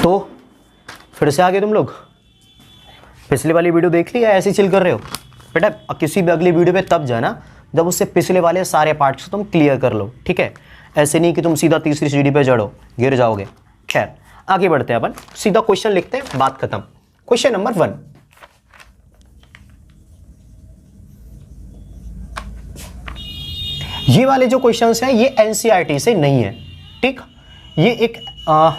तो फिर से आगे तुम लोग पिछले वाली वीडियो देख ली या ऐसे चिल कर रहे हो बेटा? किसी भी अगली वीडियो पे तब जाना जब उससे पिछले वाले सारे पार्ट्स तुम क्लियर कर लो, ठीक है? ऐसे नहीं कि तुम सीधा तीसरी सीढ़ी पे चढ़ो, गिर जाओगे। खैर आगे बढ़ते हैं अपन, सीधा क्वेश्चन लिखते हैं, बात खत्म। क्वेश्चन नंबर 1, ये वाले जो क्वेश्चंस हैं ये एनसीईआरटी से नहीं है, ठीक? ये एक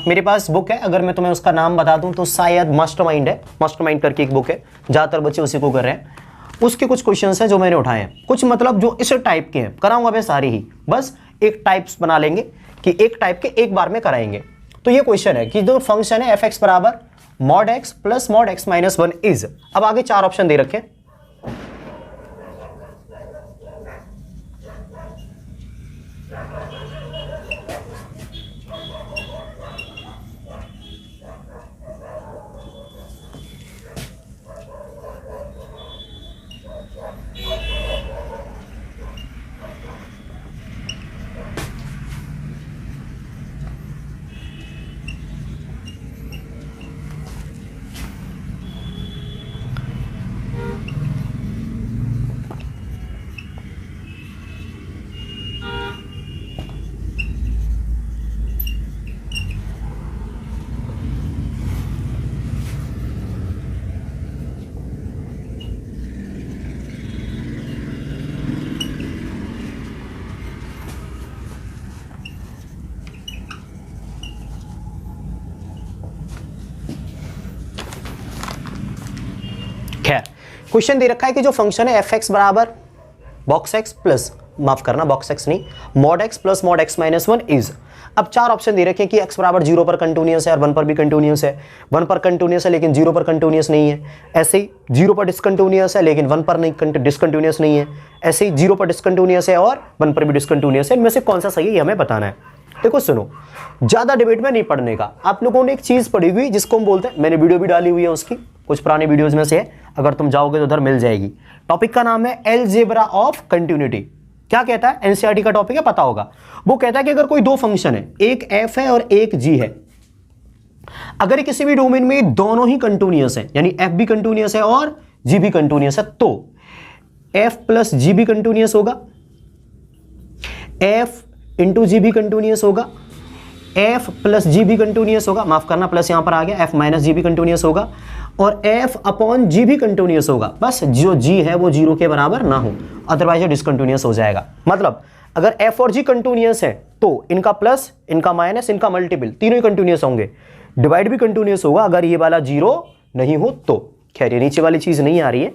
मेरे पास बुक है, अगर मैं तुम्हें उसका नाम बता दूं तो शायद मास्टरमाइंड है, मास्टरमाइंड करके एक बुक है, ज़्यादातर बच्चे उसी को कर रहे हैं। उसके कुछ क्वेश्चंस हैं जो मैंने उठाए हैं, कुछ मतलब जो इस टाइप के हैं, कराऊंगा मैं सारे ही, बस एक टाइप्स बना लेंगे कि एक टाइप के एक बार में कराएंगे। तो ये क्वेश्चन है कि जो फंक्शन है f(x) बराबर mod x plus mod x minus 1 is, अब आगे 4 ऑप्शन दे रखे। खैर क्वेश्चन दे रखा है कि जो फंक्शन है f(x) बराबर बॉक्स x प्लस, माफ करना बॉक्स x नहीं, mod x plus mod x minus 1 is. अब 4 ऑप्शन दे रखे हैं कि x बराबर 0 पर कंटिन्यूअस है और 1 पर भी कंटिन्यूअस है, 1 पर कंटिन्यूअस है लेकिन 0 पर कंटिन्यूअस नहीं है, ऐसे ही 0 पर डिसकंटिन्यूअस है लेकिन 1 पर नहीं डिसकंटिन्यूअस नहीं है, ऐसे ही 0 पर डिसकंटिन्यूअस है और 1 पर भी डिसकंटिन्यूअस है। इनमें से कौन सा सही है ये हमें बताना है। देखो सुनो, ज्यादा डिबेट में नहीं पढ़ने का, आप लोगों ने एक चीज पढ़ी हुई जिसको हम बोलते हैं, मैंने वीडियो भी डाली हुई है उसकी, कुछ पुराने वीडियोज में से है, अगर तुम जाओगे तो उधर मिल जाएगी। टॉपिक का नाम है अलजेब्रा ऑफ कंटिन्यूटी। क्या कहता है? एनसीईआरटी का टॉपिक है, पता होगा। वो कहता है कि अगर कोई दो फंक्शन है, एक f है और एक g है, अगर किसी भी डोमेन में दोनों ही कंटिन्यूअस है, यानी f भी कंटिन्यूअस है और g भी कंटिन्यूअस है, तो f प्लस g भी कंटिन्यूअस होगा, f इंटू जी भी कंटिन्यूअस होगा, f प्लस जी भी कंटिन्यूअस होगा, माफ करना प्लस यहां पर आ गया, f माइनस जी भी कंटिन्यूअस होगा, और f अपॉन जी भी कंटिन्यूअस होगा, बस जो g है वो 0 के बराबर ना हो, अदरवाइज डिसकंटिन्यूअस हो जाएगा। मतलब अगर f और g कंटिन्यूअस है तो इनका प्लस, इनका माइनस, इनका मल्टीपल तीनों ही कंटिन्यूअस होंगे, डिवाइड भी कंटिन्यूअस होगा अगर ये वाला 0 नहीं हो तो। खैर ये नीचे वाली चीज नहीं आ रही है,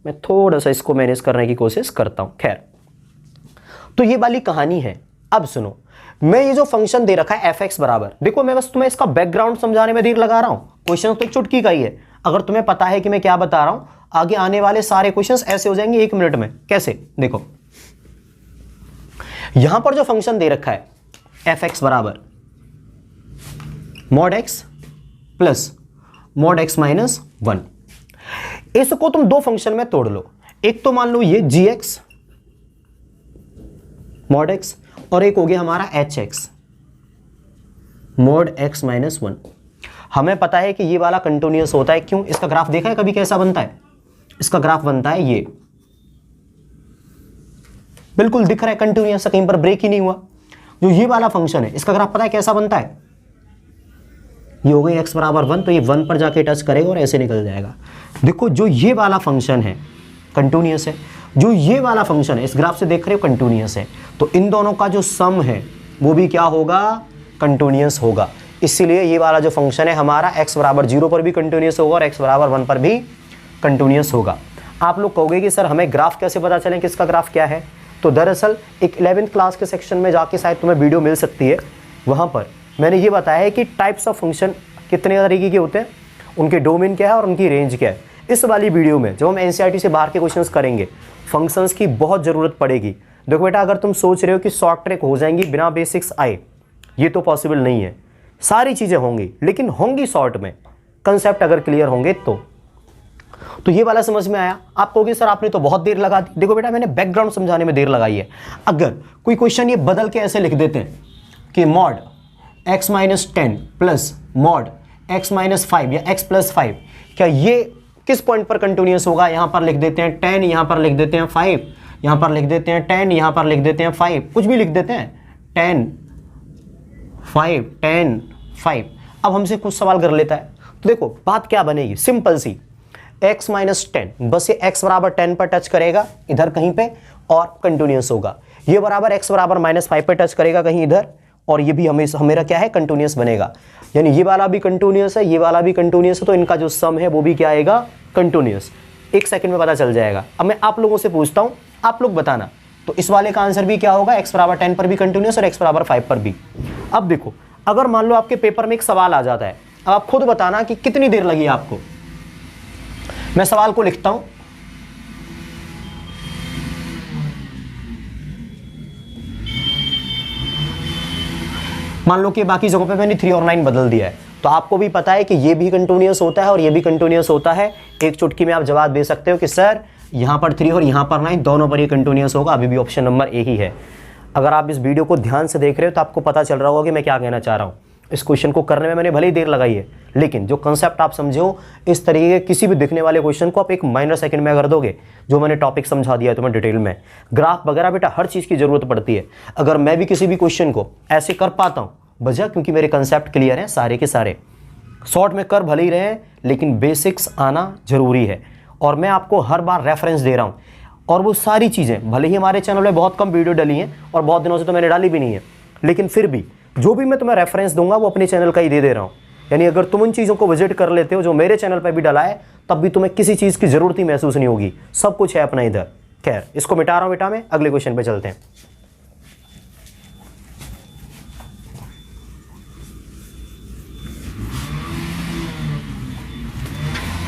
मैं थोड़ा सा इसको मैनेज करने की कोशिश करता हूं। खैर तो ये वाली कहानी है। अब सुनो, मैं ये जो फंक्शन दे रखा है f(x) बराबर, देखो मैं बस तुम्हें इसका बैकग्राउंड समझाने में देर लगा रहा हूं, क्वेश्चन तो एक चुटकी का ही है। अगर तुम्हें पता है कि मैं क्या बता रहा हूं, आगे आने वाले सारे क्वेश्चंस ऐसे हो जाएंगे 1 मिनट में। कैसे? देखो यहां पर जो फंक्शन दे रखा है f(x) बराबर mod x plus mod x minus 1, इसको तुम दो फंक्शन में तोड़ लो। एक तो मान लो ये gx mod x, और एक हो गया हमारा hx mod x माइनस 1। हमें पता है कि ये वाला कंटिन्यूअस होता है, क्यों? इसका ग्राफ देखा है कभी कैसा बनता है? इसका ग्राफ बनता है ये, बिल्कुल दिख रहा है कंटिन्यूअस, कहीं पर ब्रेक ही नहीं हुआ। जो ये वाला फंक्शन है इसका ग्राफ पता है कैसा बनता है? ये हो गई x बराबर 1, तो ये 1 पर जाके टच करेगा और ऐसे निकल जाएगा। देखो जो ये वाला फंक्शन है कंटिन्यूअस है, जो ये वाला फंक्शन है इस ग्राफ से देख रहे हो कंटिन्यूअस है, तो इन दोनों का जो सम है वो भी क्या होगा? कंटिन्यूअस होगा। इसीलिए ये वाला जो फंक्शन है हमारा x बराबर 0 पर भी कंटिन्यूअस होगा और x बराबर 1 पर भी कंटिन्यूअस होगा। आप लोग कहोगे कि सर हमें ग्राफ कैसे पता चले कि इसका ग्राफ क्या है? तो दरअसल एक 11th क्लास के सेक्शन में जाके शायद तुम्हें वीडियो मिल सकती है, वहाँ पर मैंने ये बताया है कि टाइप्स ऑफ फंक्शन कितने तरीके के होते हैं, उनके डोमेन क्या है और उनकी रेंज क्या है। इस वाली वीडियो में जब हम एनसीईआरटी से बाहर के क्वेश्चंस करेंगे, फंक्शंस की बहुत ज़रूरत पड़ेगी। देखो बेटा, अगर तुम सोच रहे हो कि शॉर्ट ट्रैक हो जाएंगी बिना बेसिक्स आए, ये तो पॉसिबल नहीं है। सारी चीज़ें होंगी लेकिन होंगी शॉर्ट में, कंसेप्ट अगर क्लियर होंगे तो ये वाला समझ में आया। आप कहोगे सर आपने तो बहुत देर लगा दी। देखो बेटा, मैंने बैकग्राउंड समझाने में देर लगाई है। अगर कोई क्वेश्चन ये बदल के ऐसे लिख देते हैं कि mod x minus 10 plus mod x minus 5 या x प्लस 5, क्या ये किस पॉइंट पर कंटिन्यूस होगा? यहां पर लिख देते हैं 10, यहां पर लिख देते हैं 5, यहां पर लिख देते हैं 10, यहां पर लिख देते हैं 5, कुछ भी लिख देते हैं 10 5 10 5। अब हमसे कुछ सवाल कर लेता है, तो देखो बात क्या बनेगी, सिंपल सी, x माइनस 10, बस ये x बराबर 10 पर टच करेगा इधर कहीं पे और कंटिन्यूस होगा, ये बराबर x बराबर माइनस 5 पर टच करेगा कहीं इधर और ये भी मेरा क्या है, कंटिन्यूस बनेगा। यानी ये वाला भी कंटिन्यूस है, ये वाला भी कंटिन्यूस है, तो इनका जो सम है वो भी क्या आएगा, कंटिन्यूस। एक सेकंड में पता चल जाएगा। अब मैं आप लोगों से पूछता हूं, आप लोग बताना, तो इस वाले का आंसर भी क्या होगा, x बराबर 10 पर भी कंटिन्यूस और x बराबर 5 पर भी। अब देखो, अगर मान लो आपके पेपर में एक सवाल आ जाता है, अब आप खुद बताना कि कितनी देर लगी आपको। मैं सवाल को लिखता हूं, मान लो कि बाकी जगहों पे मैंने 3 और 9 बदल दिया है, तो आपको भी पता है कि ये भी कंटिन्यूस होता है और ये भी कंटिन्यूस होता है। एक चुटकी में आप जवाब दे सकते हो कि सर यहाँ पर 3 और यहाँ पर 9 दोनों पर ये कंटिन्यूस होगा। अभी भी ऑप्शन नंबर ए ही है। अगर आप इस वीडियो को ध्यान से देख रहे हो तो आपको पता चल रहा होगा कि मैं क्या कहना चाह रहा हूँ। इस क्वेश्चन को करने में मैंने भले ही देर लगाई है, लेकिन जो कंसेप्ट आप समझे हो, इस तरीके के किसी भी दिखने वाले क्वेश्चन को आप एक माइनर सेकंड में कर दोगे। जो मैंने टॉपिक समझा दिया है तुम्हें डिटेल में, ग्राफ वगैरह, बेटा हर चीज़ की जरूरत पड़ती है। अगर मैं भी किसी भी क्वेश्चन को ऐसे कर पाता हूँ, वजह क्योंकि मेरे कंसेप्ट क्लियर हैं सारे के सारे। शॉर्ट में कर भले ही रहे, लेकिन बेसिक्स आना जरूरी है। और मैं आपको हर बार रेफरेंस दे रहा हूँ, और वो सारी चीज़ें भले ही हमारे चैनल में बहुत कम वीडियो डली हैं और बहुत दिनों से तो मैंने डाली भी नहीं है, लेकिन फिर भी जो भी मैं तुम्हें रेफरेंस दूंगा वो अपने चैनल का ही दे रहा हूँ। यानी अगर तुम उन चीज़ों को विजिट कर लेते हो जो मेरे चैनल पर भी डला है, तब भी तुम्हें किसी चीज़ की जरूरत ही महसूस नहीं होगी, सब कुछ है अपना इधर। खैर, इसको मिटा रहा हूँ बेटा, मैं अगले क्वेश्चन पे चलते हैं।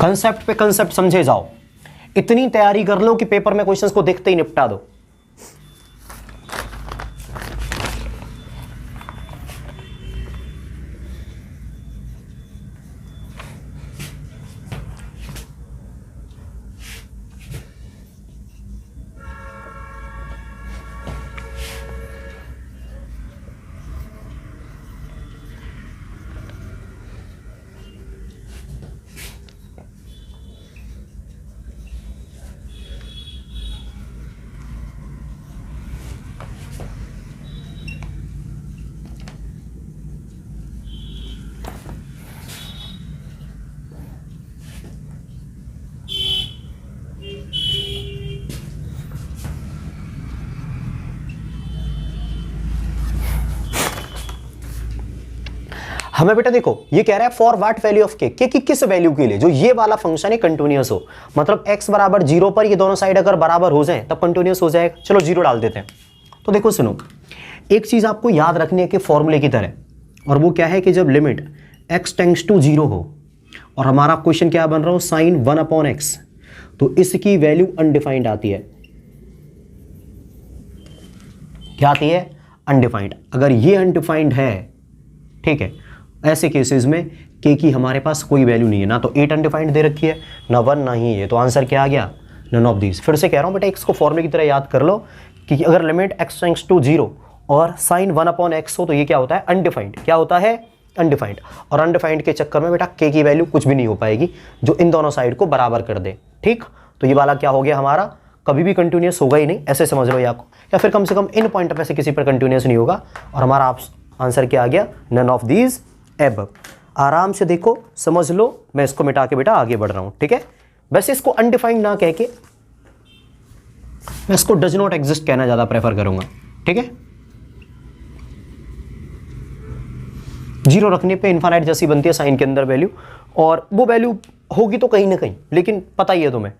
कंसेप्ट पे कंसेप्ट समझे जाओ, इतनी तैयारी कर लो कि पेपर में क्वेश्चंस को देखते ही निपटा दो। हमें बेटा देखो, ये कह रहा है फॉर व्हाट वैल्यू ऑफ के की किस वैल्यू के लिए जो ये वाला फंक्शन है कंटिन्यूअस हो। मतलब x बराबर 0 पर ये दोनों साइड अगर बराबर हो जाए तब कंटिन्यूअस हो जाएगा। चलो 0 डाल देते हैं। तो देखो सुनो, एक चीज आपको याद रखनी है कि फॉर्मूले की तरह, और वो क्या है कि जब लिमिट x टेंड्स टू 0 हो और हमारा क्वेश्चन क्या बन रहा हो, साइन 1/x, तो इसकी वैल्यू अनडिफाइंड आती है। क्या आती है? अनडिफाइंड। अगर ये अनडिफाइंड है, ठीक है, ऐसे केसेस में के की हमारे पास कोई वैल्यू नहीं है, ना तो 8 अनडिफाइंड दे रखी है, ना 1 ना ही है, तो आंसर क्या आ गया? None of these. फिर से कह रहा हूं बेटा, इसको फॉर्मूले की तरह याद कर लो कि अगर लिमिट x टेंड्स टू 0 और साइन 1/x हो तो ये क्या होता है? अनडिफाइंड। क्या होता है? अनडिफाइंड। और अनडिफाइंड के चक्कर में बेटा के की वैल्यू कुछ भी नहीं हो पाएगी जो इन दोनों साइड को बराबर कर दे। ठीक, तो ये वाला क्या हो गया हमारा? कभी भी कंटिन्यूअस होगा ही नहीं, ऐसे समझ लो, या फिर कम से कम इन पॉइंट पे से किसी पर कंटिन्यूअस नहीं होगा। और हमारा आंसर क्या आ गया? None of these above. आराम से देखो, समझ लो, मैं इसको मिटा के बेटा आगे बढ़ रहा हूं। ठीक है, वैसे इसको अनडिफाइंड ना कह के मैं इसको डज नॉट एग्जिस्ट कहना ज्यादा प्रेफर करूंगा। ठीक है, 0 रखने पे इनफाइनाइट जैसी बनती है साइन के अंदर वैल्यू, और वो वैल्यू होगी तो कहीं ना कहीं, लेकिन पता ही है तुम्हें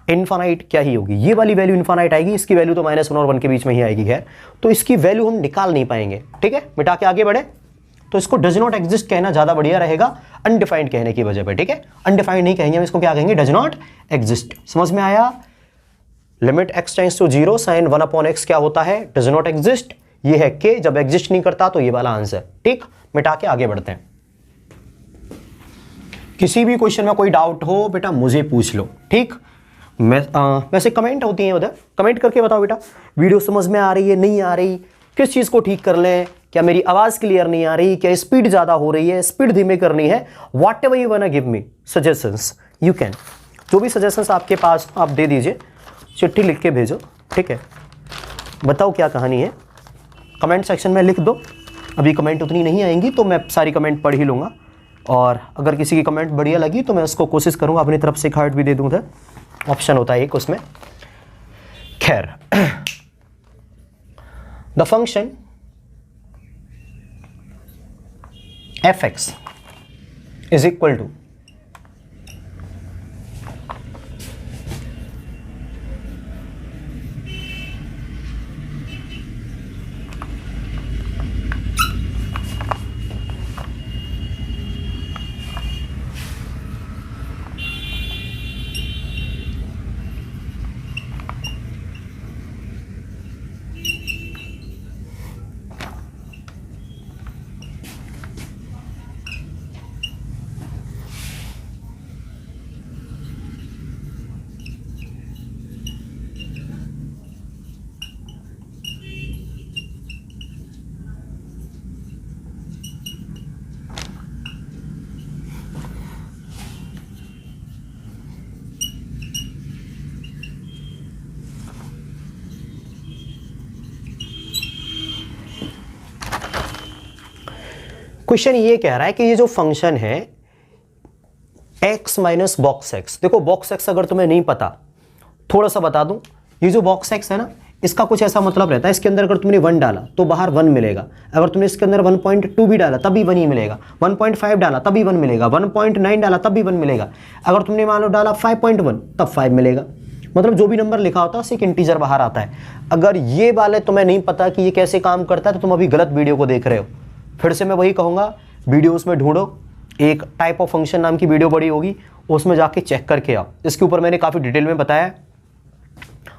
इनफाइनाइट क्या ही होगी। ये वाली वैल्यू इनफाइनाइट आएगी, इसकी वैल्यू तो -1 और 1 के बीच में ही आएगी। है तो इसकी वैल्यू हम निकाल नहीं पाएंगे। ठीक है, मिटा के आगे बढ़े, तो इसको डज नॉट एग्जिस्ट कहना ज्यादा बढ़िया रहेगा अनडिफाइंड कहने की वजह पे। ठीक है, अनडिफाइंड नहीं कहेंगे हम इसको, क्या कहेंगे? Does not exist. समझ में आया? Limit x tends to 0 sine 1/x क्या होता है? Does not exist. ये है के, जब एग्जिस्ट नहीं करता तो ये वाला आंसर। ठीक, मिटा के आगे बढ़ते हैं। किसी भी क्वेश्चन में कोई डाउट हो बेटा मुझे पूछ लो। ठीक, वैसे कमेंट होती है उधर, कमेंट करके बताओ बेटा वीडियो समझ में आ रही है, नहीं आ रही, किस चीज़ को ठीक कर लें, क्या मेरी आवाज़ क्लियर नहीं आ रही, क्या स्पीड ज़्यादा हो रही है, स्पीड धीमे करनी है, what ever you want give me suggestions you can. जो भी सजेशंस आपके पास आप दे दीजिए, चिट्ठी लिख के भेजो, ठीक है। बताओ क्या कहानी है, कमेंट सेक्शन में लिख दो। अभी कमेंट उतनी नहीं आएंगी तो मैं सारी कमेंट पढ़ ही लूँगा, और अगर किसी की कमेंट बढ़िया लगी तो मैं उसको कोशिश करूँगा अपनी तरफ से एक हार्ट भी दे दूँगा, ऑप्शन होता है एक उसमें। खैर, the function fx is equal to question ये कह रहा है कि ये जो फंक्शन है x माइनस बॉक्स एक्स, देखो बॉक्स एक्स अगर तुम्हें नहीं पता, थोड़ा सा बता दूं, ये जो बॉक्स एक्स है ना, इसका कुछ ऐसा मतलब रहता है, इसके अंदर अगर तुमने 1 डाला तो बाहर 1 मिलेगा, अगर तुमने इसके अंदर 1.2 भी डाला तभी 1 ही मिलेगा, 1.5 डाला तभी 1 मिलेगा, 1.9 डाला तब भी 1 मिलेगा, अगर तुमने मान लो डाला 5.1 तब 5 मिलेगा। मतलब जो भी नंबर लिखा होता है उससे एक इंटीजर बाहर आता है। अगर ये वाले तुम्हें नहीं पता कि ये कैसे काम करता है तो तुम अभी गलत वीडियो को देख रहे हो। फिर से मैं वही कहूँगा, वीडियोस में ढूंढो, एक टाइप ऑफ फंक्शन नाम की वीडियो बड़ी होगी, उसमें जाके चेक करके आओ। इसके ऊपर मैंने काफ़ी डिटेल में बताया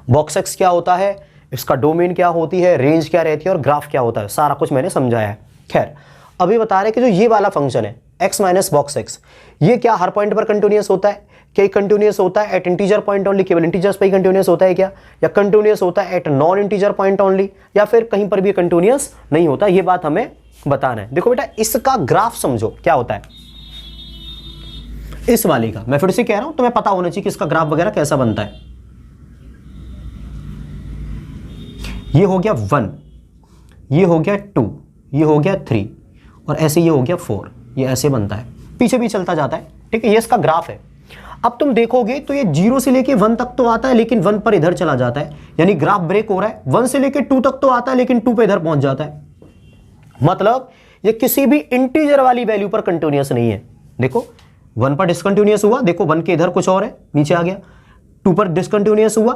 बॉक्स एक्स क्या होता है, इसका डोमेन क्या होती है, रेंज क्या रहती है और ग्राफ क्या होता है, सारा कुछ मैंने समझाया है। खैर, अभी बता रहे कि जो ये वाला फंक्शन है x माइनस बॉक्स एक्स, ये क्या हर पॉइंट पर कंटिन्यूअस होता है? क्या कंटिन्यूअस होता है एट इंटीजर पॉइंट ओनली, केवल इंटीजर्स पे ही कंटिन्यूअस होता है क्या, या कंटिन्यूअस होता है at non integer point only, या फिर कहीं पर भी कंटिन्यूअस नहीं होता? ये बात हमें बताना है। देखो बेटा, इसका ग्राफ समझो क्या होता है, इस वाले का मैं फिर से कह रहा हूं, तुम्हें पता होना चाहिए कि इसका ग्राफ वगैरह कैसा बनता है। ये हो गया 1, ये हो गया 2, ये हो गया 3, और ऐसे ये हो गया 4, ये ऐसे बनता है, पीछे भी चलता जाता है, ठीक है। ये इसका ग्राफ है। अब तुम देखोगे तो ये 0 से लेके 1 तक तो आता है, लेकिन 1 पर इधर चला जाता है, यानी ग्राफ ब्रेक हो रहा है। 1 से लेके 2 तक तो आता है, लेकिन 2 पे इधर पहुंच जाता है। मतलब ये किसी भी इंटीजर वाली वैल्यू पर कंटिन्यूअस नहीं है। देखो 1 पर डिसकंटिन्यूअस हुआ, देखो 1 के इधर कुछ और है, नीचे आ गया। 2 पर डिसकंटिन्यूअस हुआ,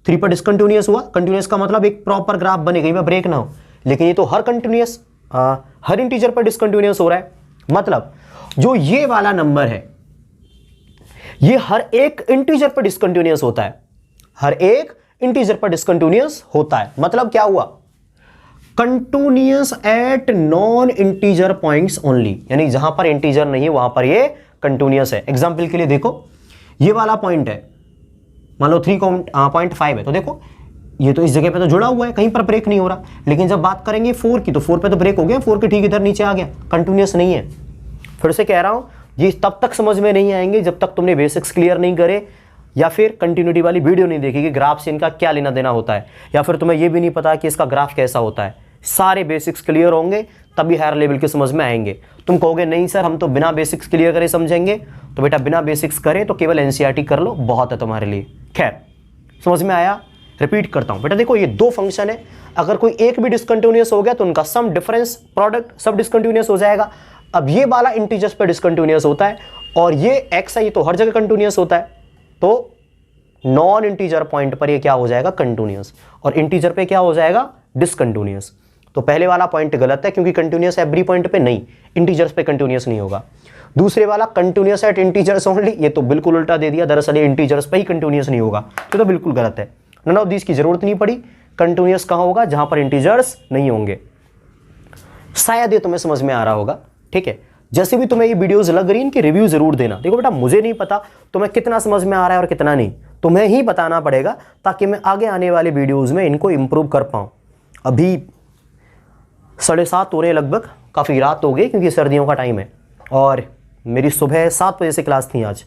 3 पर डिसकंटिन्यूअस हुआ। कंटिन्यूअस का मतलब एक प्रॉपर ग्राफ बने, कहीं में ब्रेक ना हो। लेकिन ये तो हर कंटिन्यूअस, हर इंटीजर पर डिसकंटिन्यूअस हो रहा है। मतलब जो ये वाला नंबर है, ये हर एक इंटीजर पर डिसकंटिन्यूअस होता है, हर एक इंटीजर पर डिसकंटिन्यूअस होता है। मतलब क्या हुआ, continuous at non integer points only, यानी जहां पर इंटीजर नहीं है वहां पर ये कंटिन्यूअस है। एग्जांपल के लिए देखो, ये वाला पॉइंट है, मान लो 3.5 है, तो देखो ये तो इस जगह पे तो जुड़ा हुआ है, कहीं पर ब्रेक नहीं हो रहा। लेकिन जब बात करेंगे 4 की, तो 4 पे तो ब्रेक हो गया, 4 के ठीक इधर नीचे आ गया, कंटिन्यूअस नहीं है। फिर से कह रहा हूं, ये तब तक समझ में नहीं आएंगे जब तक तुमने बेसिक्स क्लियर नहीं करे, या फिर कंटिन्यूटी वाली वीडियो नहीं देखी कि ग्राफ से इनका क्या लेना देना होता है, या फिर तुम्हें ये भी नहीं पता कि इसका ग्राफ कैसा होता है। सारे बेसिक्स क्लियर होंगे तभी हायर लेवल के समझ में आएंगे। तुम कहोगे नहीं सर हम तो बिना बेसिक्स क्लियर करे समझेंगे, तो बेटा बिना बेसिक्स करे तो केवल एनसीईआरटी कर लो, बहुत है तुम्हारे लिए। खैर, समझ में आया? रिपीट करता हूं बेटा, देखो ये 2 फंक्शन है, अगर कोई एक भी डिसकंटिन्यूअस हो गया तो उनका सम डिफरेंस प्रोडक्ट सब डिसकंटिन्यूअस हो जाएगा। अब ये वाला इंटीजर्स पे डिसकंटिन्यूअस होता है, और ये एक्स है, ये तो हर जगह कंटिन्यूअस होता है, तो नॉन इंटीजर पॉइंट पर ये क्या हो जाएगा, कंटिन्यूअस, और इंटीजर पे क्या हो जाएगा, डिसकंटिन्यूअस। तो पहले वाला पॉइंट गलत है, क्योंकि कंटिन्यूअस एवरी पॉइंट पे नहीं, इंटीजर्स पे कंटिन्यूअस नहीं होगा। दूसरे वाला कंटिन्यूअस एट इंटीजर्स ओनली, ये तो बिल्कुल उल्टा दे दिया, दरअसल ये इंटीजर्स पे ही कंटिन्यूअस नहीं होगा, तो बिल्कुल गलत है। नन ऑफ दिस की जरूरत नहीं पड़ी। कंटिन्यूअस कहां होगा, जहां पर इंटीजर्स नहीं होंगे। शायद ये तुम्हें समझ में आ रहा होगा, ठीक है। जैसे भी तुम्हें ये वीडियोस लग रही है, इनकी रिव्यू जरूर देना। देखो बेटा, मुझे नहीं पता तुम्हें कितना समझ में आ रहा है और कितना नहीं, तुम्हें ही बताना पड़ेगा, ताकि मैं आगे आने वाले वीडियोस में इनको इंप्रूव कर पाऊं। अभी 7:30 हो रहे लगभग, काफ़ी रात हो गई क्योंकि सर्दियों का टाइम है। और मेरी सुबह 7 बजे से क्लास थी आज,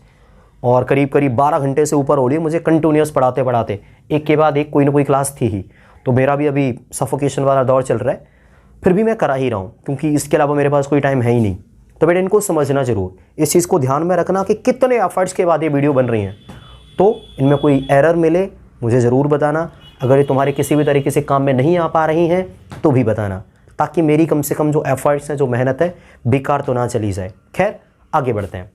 और करीब करीब 12 घंटे से ऊपर हो रही है मुझे कंटिन्यूस पढ़ाते पढ़ाते, एक के बाद एक कोई ना कोई क्लास थी ही। तो मेरा भी अभी सफोकेशन वाला दौर चल रहा है, फिर भी मैं करा ही रहा हूँ क्योंकि इसके अलावा मेरे पास कोई टाइम है ही नहीं। तो बेटा इनको समझना जरूर, इस चीज़ को ध्यान में रखना कि कितने एफर्ट्स के बाद ये वीडियो बन रही हैं। तो इनमें कोई एरर मिले मुझे ज़रूर बताना, अगर ये तुम्हारे किसी भी तरीके से काम में नहीं आ पा रही हैं तो भी बताना, ताकि मेरी कम से कम जो एफर्ट्स हैं, जो मेहनत है, बेकार तो ना चली जाए। खैर आगे बढ़ते हैं।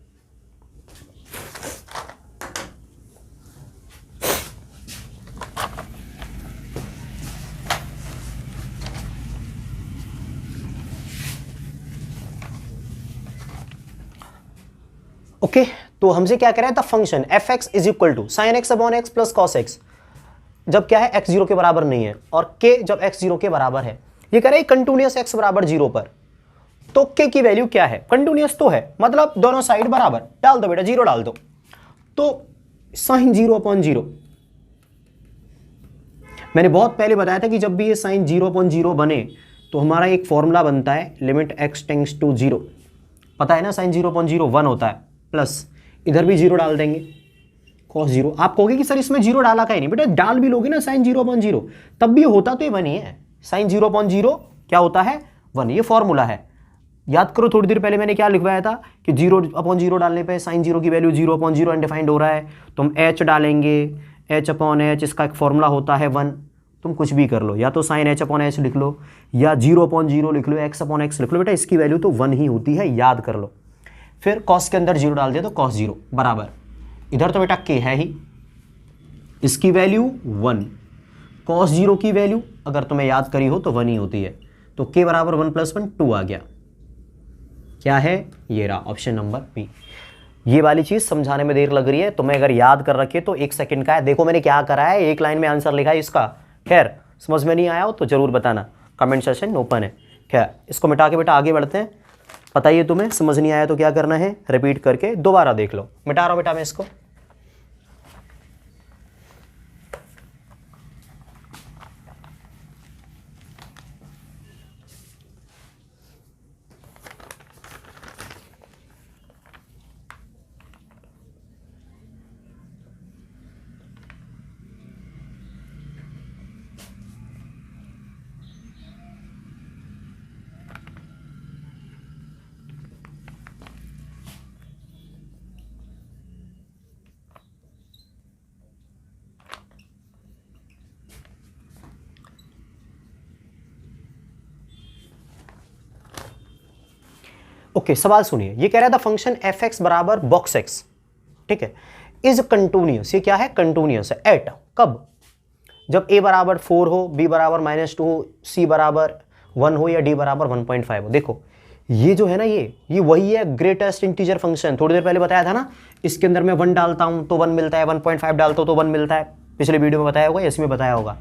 ओके तो हमसे क्या कह रहा है, the function F X is equal to sine X upon X plus cos X, जब क्या है x 0 के बराबर नहीं है, और k जब x 0 के बराबर है। ये कह रहे हैं कंटिन्यूअस x बराबर 0 पर, तो k की वैल्यू क्या है, कंटिन्यूअस तो है, मतलब दोनों साइड बराबर, डाल दो बेटा 0 डाल दो। तो साइन 0 अपॉन 0, मैंने बहुत पहले बताया था कि जब भी ये साइन 0 अपॉन 0 बने तो हमारा एक फॉर्मूला बनता है लिमिट x टेंड्स टू 0, पता है ना, साइन 0 अपॉन 0 1 होता है, प्लस इधर भी 0 डाल देंगे cos 0। आप कहोगे कि सर इसमें 0 डाला का ही नहीं, बेटा डाल भी लोगे ना साइन 0 अपॉन 0 तब भी होता तो ये 1 ही है। साइन 0 अपॉन 0 क्या होता है 1, ये फॉर्मूला है। याद करो थोड़ी देर पहले मैंने क्या लिखवाया था कि 0 अपॉन 0 डालने पे साइन 0 की वैल्यू 0 अपॉन 0 अनडिफाइंड हो रहा है, तो हम h डालेंगे, h अपॉन h, इसका एक फॉर्मूला होता है 1। तुम कुछ भी कर लो, या तो साइन h अपॉन h लिख लो, या 0 अपॉन 0 लिख लो, x अपॉन x लिख लो, बेटा इसकी वैल्यू तो 1 ही होती है, याद कर लो। फिर cos के अंदर 0 डाल दिया तो cos 0 बराबर, इधर तो बेटा k है ही, इसकी वैल्यू 1, cos 0 की वैल्यू अगर तुम्हें याद करी हो तो 1 ही होती है, तो k बराबर 1 + 1 2 आ गया। क्या है ये रहा ऑप्शन नंबर बी। ये वाली चीज़ समझाने में देर लग रही है, तुम्हें अगर याद कर रखे तो 1 सेकंड का है। देखो मैंने क्या करा है, एक लाइन में आंसर लिखा है इसका। खैर समझ में नहीं आया हो तो ज़रूर बताना, कमेंट सेशन ओपन है। खैर इसको मिटा के बेटा आगे बढ़ते हैं। पता ही है तुम्हें, समझ नहीं आया तो क्या करना है, रिपीट करके दोबारा देख लो। मिटा रहा हूँ बेटा मैं इसको। ओके सवाल सुनिए, ये कह रहा था फंक्शन एफ एक्स बराबर बॉक्स एक्स, ठीक है, इज कंटिन्यूअस। ये क्या है, कंटिन्यूअस है। एट कब, जब a बराबर 4 हो, b बराबर -2 हो, c बराबर 1 हो, या d बराबर 1.5 हो। देखो ये जो है ना, ये वही है ग्रेटेस्ट इंटीजर फंक्शन। थोड़ी देर पहले बताया था ना, इसके अंदर मैं 1 डालता हूं तो 1 मिलता है, 1.5 डालता हूं तो 1 मिलता है। पिछले वीडियो में बताया होगा, इसमें बताया होगा।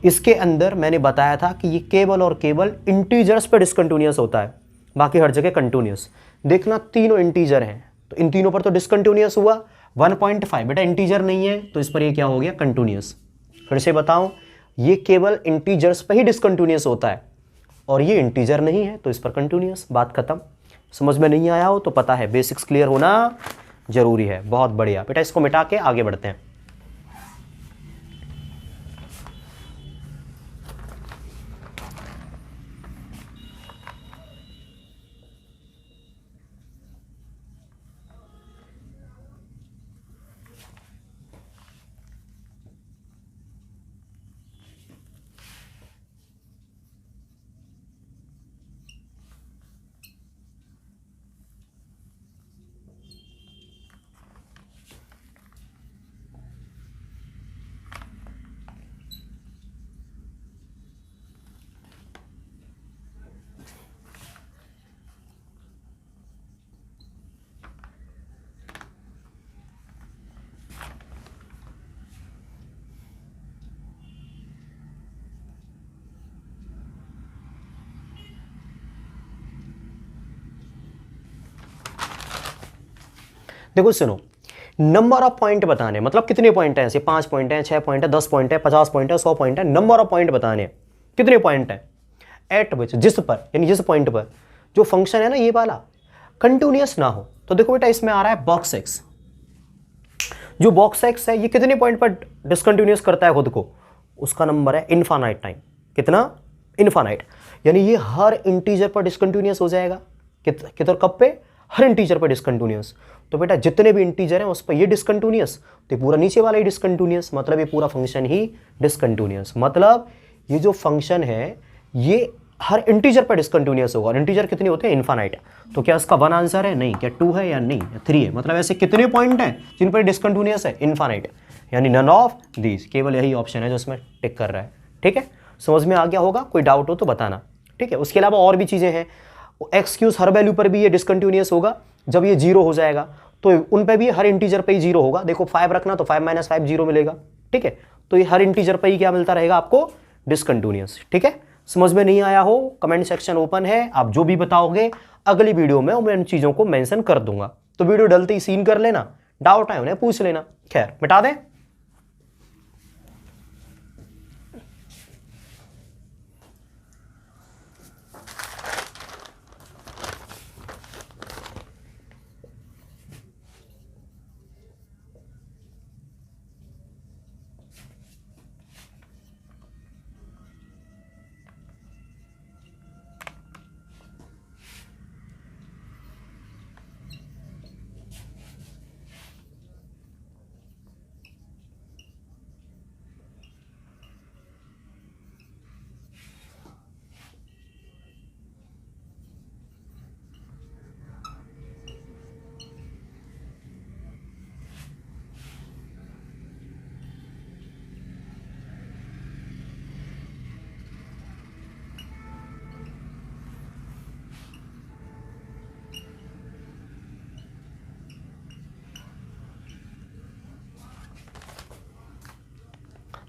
इसके अंदर मैंने बताया था कि ये केवल और केवल इंटीजर्स पे डिसकंटिन्यूअस होता है, बाकी हर जगह कंटिन्यूअस। देखना तीनों इंटीजर हैं तो इन तीनों पर तो डिसकंटिन्यूअस हुआ। 1.5 बेटा इंटीजर नहीं है तो इस पर ये क्या हो गया, कंटिन्यूअस। फिर से बताऊं, ये केवल इंटीजर्स पे ही डिसकंटिन्यूअस होता है, और ये इंटीजर नहीं है तो इस पर कंटिन्यूअस। बात खत्म। समझ में नहीं आया हो तो पता है, बेसिक्स क्लियर होना जरूरी है। बहुत बढ़िया बेटा, इसको मिटा के आगे बढ़ते हैं। देखो सुनो, नंबर ऑफ पॉइंट बताने, मतलब कितने पॉइंट हैं, ऐसे 5 पॉइंट हैं, 6 पॉइंट है, 10 पॉइंट है, 50 पॉइंट है, 100 पॉइंट है। नंबर ऑफ पॉइंट बताने कितने पॉइंट है, एट विच, जिस पर, यानी जिस पॉइंट पर जो फंक्शन है ना ये वाला कंटिन्यूअस ना हो। तो देखो बेटा इसमें आ रहा है बॉक्स एक्स, जो बॉक्स एक्स है ये कितने पॉइंट पर डिसकंटिन्यूअस करता है खुद को, उसका नंबर है इनफाइनाइट टाइम। कितना? इनफाइनाइट, यानी ये हर इंटीजर पर डिसकंटिन्यूअस हो जाएगा। कितना कब पे? हर इंटीजर पर डिसकंटिन्यूअस। तो बेटा जितने भी इंटीजर हैं उस पर ये डिसकंटिन्यूअस, तो पूरा नीचे वाला ही डिसकंटिन्यूअस, मतलब ये पूरा फंक्शन ही डिसकंटिन्यूअस। मतलब ये जो फंक्शन है ये हर इंटीजर पर डिसकंटिन्यूअस होगा। और इंटीजर कितने होते हैं? इनफाइनाइट। तो क्या इसका 1 आंसर है? नहीं। क्या 2 है या नहीं? 3 है। मतलब ऐसे कितने पॉइंट हैं जिन पर डिसकंटिन्यूअस है? इनफाइनाइट, यानी नन ऑफ दीज। केवल यही ऑप्शन है जो इसमें टिक कर रहा है। ठीक है, समझ में आ गया होगा? कोई डाउट हो तो बताना। ठीक है, उसके अलावा और भी चीजें हैं। एक्स क्यूज हर वैल्यू पर भी ये डिसकंटिन्यूअस होगा। जब ये 0 हो जाएगा तो उन पे भी हर इंटीजर पे ही 0 होगा। देखो 5 रखना तो 5 - 5 0 मिलेगा। ठीक है, तो ये हर इंटीजर पे ही क्या मिलता रहेगा आपको? डिसकंटिन्यूअस। ठीक है, समझ में नहीं आया हो कमेंट सेक्शन ओपन है, आप जो भी बताओगे अगली वीडियो में मैं इन चीजों को मेंशन कर दूंगा। तो वीडियो डलते ही सीन कर लेना, डाउट आए उन्हें पूछ लेना। खैर मिटा दें।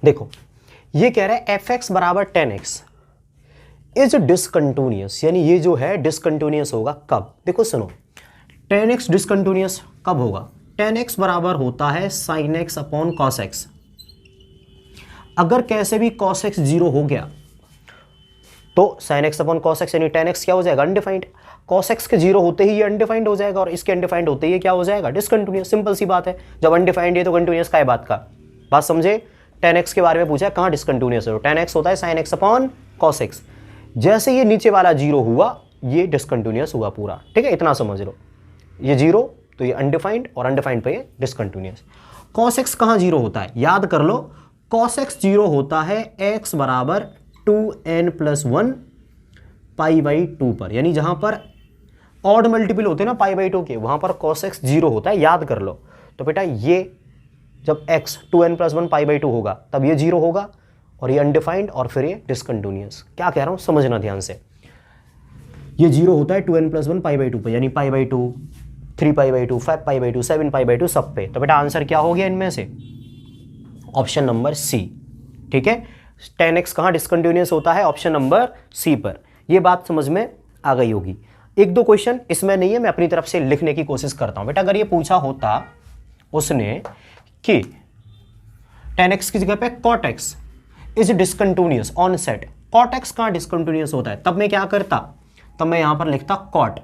देखो ये कह रहा है fx बराबर 10x इज डिसकंटिन्यूअस, यानी ये जो है डिसकंटिन्यूअस होगा कब? देखो सुनो, 10x डिसकंटिन्यूअस कब होगा? 10x बराबर होता है sin x upon cos x। अगर कैसे भी cos x 0 हो गया तो sin x upon cos x यानी 10x क्या हो जाएगा? अनडिफाइंड। cos x के 0 होते ही ये अनडिफाइंड हो जाएगा और इसके अनडिफाइंड होते ही ये क्या हो जाएगा? डिसकंटिन्यूअस। सिंपल सी बात है, जब अनडिफाइंड है तो कंटिन्यूअस का है बात का। बात समझे? 10x के बारे में पूछा है कहाँ डिसकंटिन्यूअस है? 10x होता है sin x upon cos x। जैसे ये नीचे वाला 0 हुआ ये डिसकंटिन्यूअस हुआ पूरा। ठीक है, इतना समझ लो। ये 0 तो ये अनडिफाइंड और अनडिफाइंड पे ये डिसकंटिन्यूअस। cos x कहाँ 0 होता है? याद कर लो, cos x 0 होता है x बराबर 2n+1 π/2 पर, यानी जहां पर ऑड मल्टीपल होते हैं ना π/2 के, वहां पर cos x 0 होता है। याद कर लो। तो बेटा ये जब x 2n+1 π/2 होगा तब ये 0 होगा और ये अनडिफाइंड और फिर ये डिसकंटिन्यूअस। क्या कह रहा हूं समझना ध्यान से। ये 0 होता है 2n+1 π/2 पे, यानी π/2, 3π/2, 5π/2, 7π/2 सब पे। तो बेटा आंसर क्या हो गया इनमें से? Option number C. ठीक है, 10x कहाँ डिसकंटिन्यूअस होता है? ऑप्शन नंबर सी पर। ये बात समझ में आ गई होगी। एक दो क्वेश्चन इसमें नहीं है, मैं अपनी तरफ से लिखने की कोशिश करता हूं। बेटा अगर ये पूछा होता उसने कि 10x की जगह पे cot x is discontinuous on set, cot x कहाँ डिसकंटिन्यूअस होता है, तब मैं क्या करता? तब मैं यहां पर लिखता cot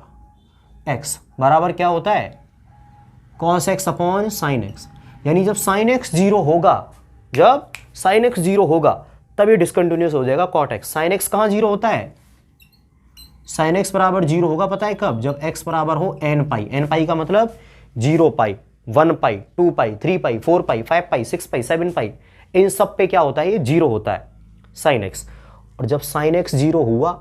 x बराबर क्या होता है? cos x upon sin x। यानी जब sin x 0 होगा, जब sin x 0 होगा तब ये डिसकंटिन्यूअस हो जाएगा cot x। sin x कहाँ 0 होता है? sin x बराबर 0 होगा पता है कब? जब x बराबर हो n पाई। n पाई का मतलब 0 पाई, 1 पाई, 2 पाई, 3 पाई, 4 पाई, 5 पाई, 6 पाई, 7 पाई, इन सब पे क्या होता है? ये 0 होता है sin x। और जब sin x 0 हुआ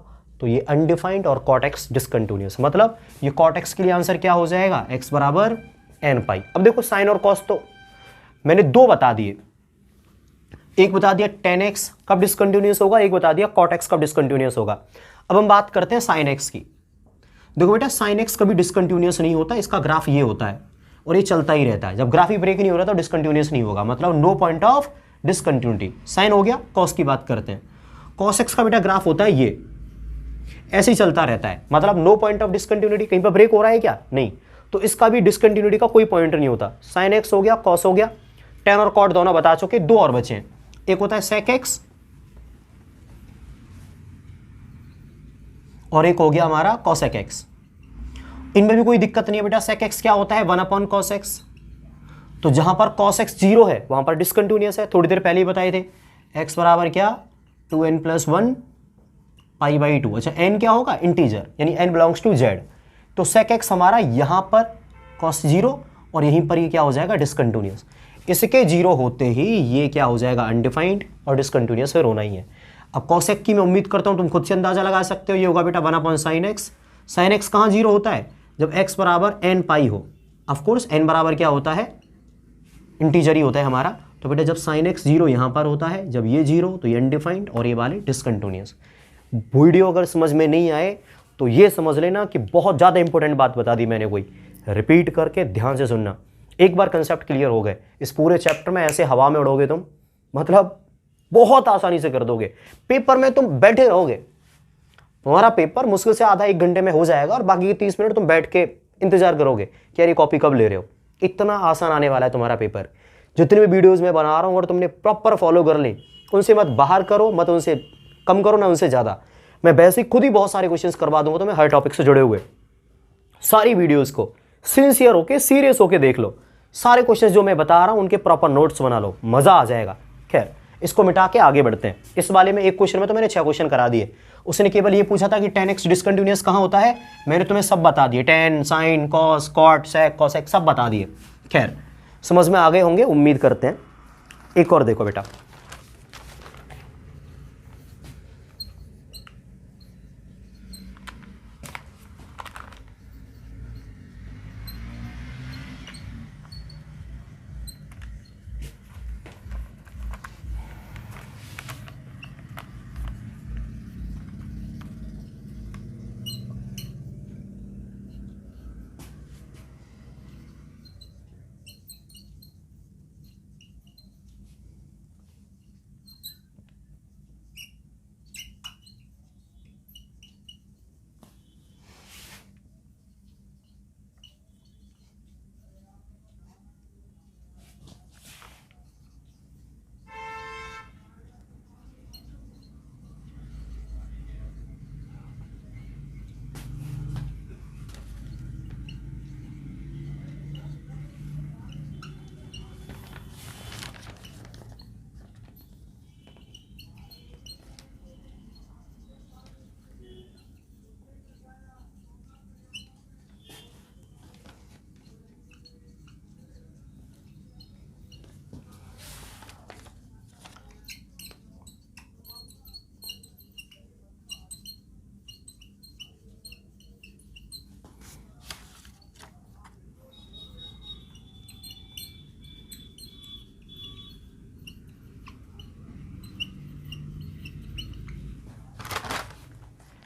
तो ये अनडिफाइंड और cot x डिसकंटिन्यूअस। मतलब ये cot x के लिए आंसर क्या हो जाएगा? x बराबर n पाई। अब देखो साइन और cos तो मैंने 2 बता दिए, एक बता दिया 10x कब डिसकंटिन्यूअस होगा, एक बता दिया cot x कब डिसकंटिन्यूअस होगा। अब हम बात करते हैं sin x की। देखो बेटा sin x कभी डिसकंटिन्यूअस नहीं होता, इसका ग्राफ ये होता है और ये चलता ही रहता है। जब ग्राफ ही ब्रेक नहीं हो रहा तो डिसकंटिन्यूअस नहीं होगा, मतलब no point of discontinuity. Sine हो गया, cos की बात करते हैं। cos x का बेटा ग्राफ होता है ये, ऐसे ही चलता रहता है, मतलब नो पॉइंट ऑफ डिसकंटिन्यूटी। कहीं पर ब्रेक हो रहा है क्या? नहीं। तो इसका भी डिसकंटिन्यूटी का कोई पॉइंट नहीं होता। sin x हो गया, cos हो गया, tan और cot दोनों बता चुके, 2 और बचे हैं। एक होता है sec x और एक हो गया हमारा कॉसेक एक्स। इनमें भी कोई दिक्कत नहीं है बेटा। सेक एक्स क्या होता है 1 कॉस एक्स। तो जहां पर कॉस एक्स 0 है वहां पर डिसकंटिन्यूअस है, थोड़ी देर पहले ही बताए थे। एक्स बराबर क्या 2n+1 π/2। अच्छा n क्या होगा इंटीजर, यानी n बिलोंग्स टू z। तो सेक एक्स हमारा यहां पर कॉस 0 और यहीं पर ये क्या हो जाएगा डिसकंटिन्यूअस। इसके 0 होते ही ये क्या हो जाएगा अनडिफाइंड और डिसकंटिन्यूअस फिर होना ही है। अब कॉसेक की मैं उम्मीद करता हूं तुम खुद से अंदाजा लगा सकते हो, ये होगा बेटा 1/sin x। sin x कहां 0 होता है जब x बराबर n पाई हो। ऑफकोर्स n बराबर क्या होता है इंटीजर ही होता है हमारा। तो बेटा जब sin x 0 यहां पर होता है, जब ये 0 तो ये अनडिफाइंड और ये वाले डिसकंटिन्यूअस। वीडियो अगर समझ में नहीं आए तो ये समझ लेना कि बहुत ज़्यादा इंपॉर्टेंट बात बता दी मैंने, कोई रिपीट करके ध्यान से सुनना। एक बार कंसेप्ट क्लियर हो गए, इस पूरे चैप्टर में ऐसे हवा में उड़ोगे तुम, मतलब बहुत आसानी से कर दोगे। पेपर में तुम बैठे रहोगे, तुम्हारा पेपर मुश्किल से आधा 1 घंटे में हो जाएगा और बाकी के 30 मिनट तुम बैठ के इंतजार करोगे कि यार ये कॉपी कब ले रहे हो। इतना आसान आने वाला है तुम्हारा पेपर। जितने भी वीडियोज़ मैं बना रहा हूँ अगर तुमने प्रॉपर फॉलो कर ली, उनसे मत बाहर करो, मत उनसे कम करो ना उनसे ज़्यादा। मैं बेसिक खुद ही बहुत सारे क्वेश्चंस करवा दूंगा तुम्हें हर टॉपिक से जुड़े हुए। सारी वीडियोस को सिंसियर होके सीरियस होके देख लो, सारे क्वेश्चंस जो मैं बता रहा हूं उनके प्रॉपर नोट्स बना लो, मजा आ जाएगा। खैर इसको मिटा के आगे बढ़ते हैं। इस वाले में एक क्वेश्चन में तो मैंने 6 क्वेश्चन करा दिए। उसने केवल ये पूछा था कि tan x डिसकंटिन्यूअस कहाँ होता है, मैंने तुम्हें सब बता दिए, tan, sin, cos, cot, sec, cosec सब बता दिए। खैर समझ में आ गए होंगे उम्मीद करते हैं। एक और देखो बेटा,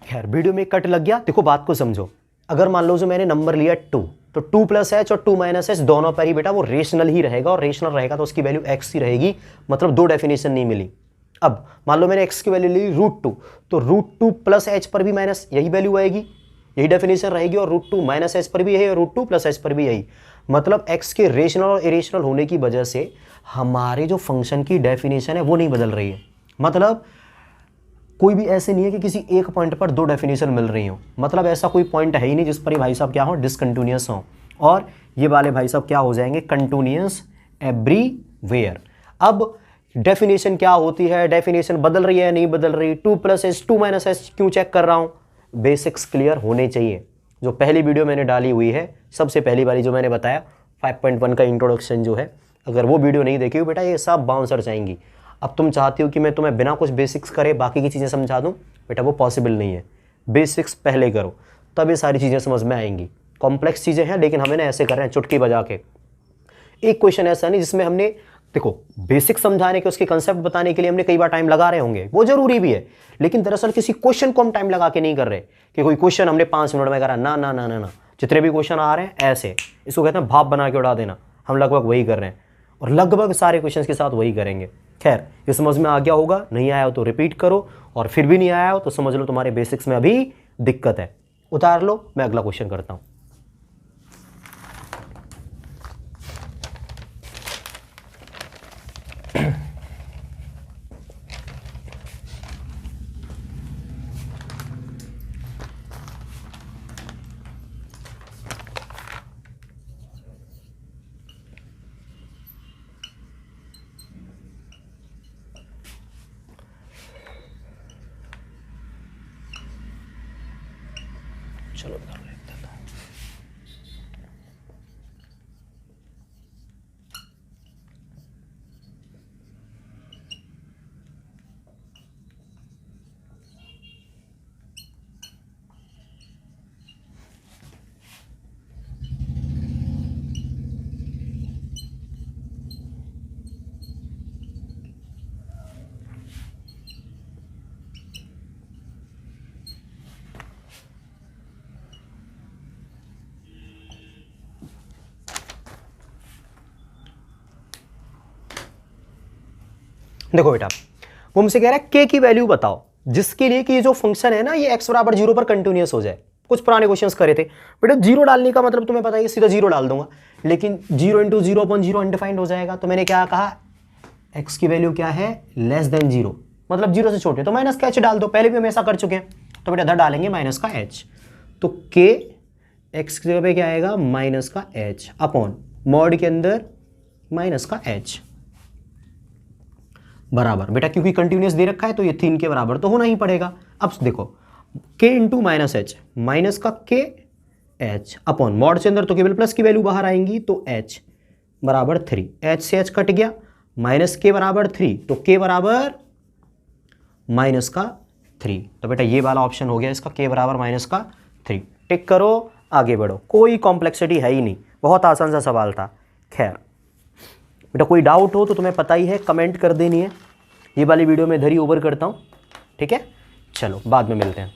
खैर वीडियो में कट लग गया, देखो बात को समझो। अगर मान लो जो मैंने नंबर लिया 2, तो 2 + h और 2 - h दोनों पर ही बेटा वो रेशनल ही रहेगा, और रेशनल रहेगा तो उसकी वैल्यू x ही रहेगी, मतलब 2 डेफिनेशन नहीं मिली। अब मान लो मैंने x की वैल्यू ली √2, तो √2 + h पर भी माइनस यही वैल्यू आएगी, यही डेफिनेशन रहेगी, और √2 - h पर भी यही, और √2 + h पर भी यही। मतलब x के रेशनल और इरेशनल होने की वजह से हमारे जो फंक्शन की डेफिनेशन है वो नहीं बदल रही है। मतलब कोई भी ऐसे नहीं है कि किसी एक पॉइंट पर 2 डेफिनेशन मिल रही हो, मतलब ऐसा कोई पॉइंट है ही नहीं जिस पर ये भाई साहब क्या हो डिसकंटिन्यूअस हो, और ये वाले भाई साहब क्या हो जाएंगे कंटिन्यूअस एवरीवेयर। अब डेफिनेशन क्या होती है, डेफिनेशन बदल रही है नहीं बदल रही, 2 + h 2 - h क्यों चेक कर रहा हूँ, बेसिक्स क्लियर होने चाहिए। जो पहली वीडियो मैंने डाली हुई है, सबसे पहली वाली जो मैंने बताया 5.1 का इंट्रोडक्शन जो है, अगर वो वीडियो नहीं देखी हो बेटा ये सब बाउंसर जाएंगी। अब तुम चाहती हो कि मैं तुम्हें बिना कुछ बेसिक्स करे बाकी की चीज़ें समझा दूं, बेटा वो पॉसिबल नहीं है। बेसिक्स पहले करो तब ये सारी चीज़ें समझ में आएंगी। कॉम्प्लेक्स चीज़ें हैं लेकिन हमें ना ऐसे कर रहे हैं चुटकी बजा के। एक क्वेश्चन ऐसा नहीं जिसमें हमने देखो बेसिक समझाने के उसके कंसेप्ट बताने के लिए हमने कई बार टाइम लगा रहे होंगे, वो जरूरी भी है, लेकिन दरअसल किसी क्वेश्चन को हम टाइम लगा के नहीं कर रहे कि कोई क्वेश्चन हमने 5 मिनट में करा, ना ना ना ना ना। जितने भी क्वेश्चन आ रहे हैं ऐसे, इसको कहते हैं भाप बना के उड़ा देना, हम लगभग वही कर रहे हैं और लगभग सारे क्वेश्चन के साथ वही करेंगे। खैर ये समझ में आ गया होगा, नहीं आया हो तो रिपीट करो, और फिर भी नहीं आया हो तो समझ लो तुम्हारे बेसिक्स में अभी दिक्कत है, उतार लो। मैं अगला क्वेश्चन करता हूं। चलो कर लेते हैं। देखो बेटा, वो मुझसे कह रहा है के की वैल्यू बताओ जिसके लिए कि ये जो फंक्शन है ना ये x बराबर 0 पर कंटिन्यूअस हो जाए। कुछ पुराने क्वेश्चंस करे थे बेटा, जीरो डालने का मतलब तुम्हें पता है, सीधा जीरो डाल दूंगा, लेकिन 0 इंटू 0/0 अनडिफाइंड हो जाएगा। तो मैंने क्या कहा, x की वैल्यू क्या है, लेस देन 0, मतलब 0 से छोटे, तो माइनस का h डाल दो। पहले भी हम ऐसा कर चुके हैं, तो बेटा इधर डालेंगे माइनस का h, तो k x की जगह पे क्या आएगा, माइनस का h अपॉन मॉड के अंदर माइनस का h बराबर। बेटा क्योंकि कंटिन्यूअस दे रखा है तो ये 3 के बराबर तो होना ही पड़ेगा। अब देखो k into minus H, minus का k h अपॉन मॉड से अंदर तो केवल प्लस की वैल्यू बाहर आएंगी, तो h बराबर 3, h से h कट गया, माइनस k बराबर 3, तो k बराबर माइनस का 3। तो बेटा ये वाला ऑप्शन हो गया इसका, k बराबर माइनस का 3। टिक करो, आगे बढ़ो, कोई कॉम्प्लेक्सिटी है ही नहीं, बहुत आसान सा सवाल था। खैर बेटा कोई डाउट हो तो तुम्हें पता ही है, कमेंट कर देनी है। ये वाली वीडियो में इधर ही ओवर करता हूँ, ठीक है, चलो बाद में मिलते हैं।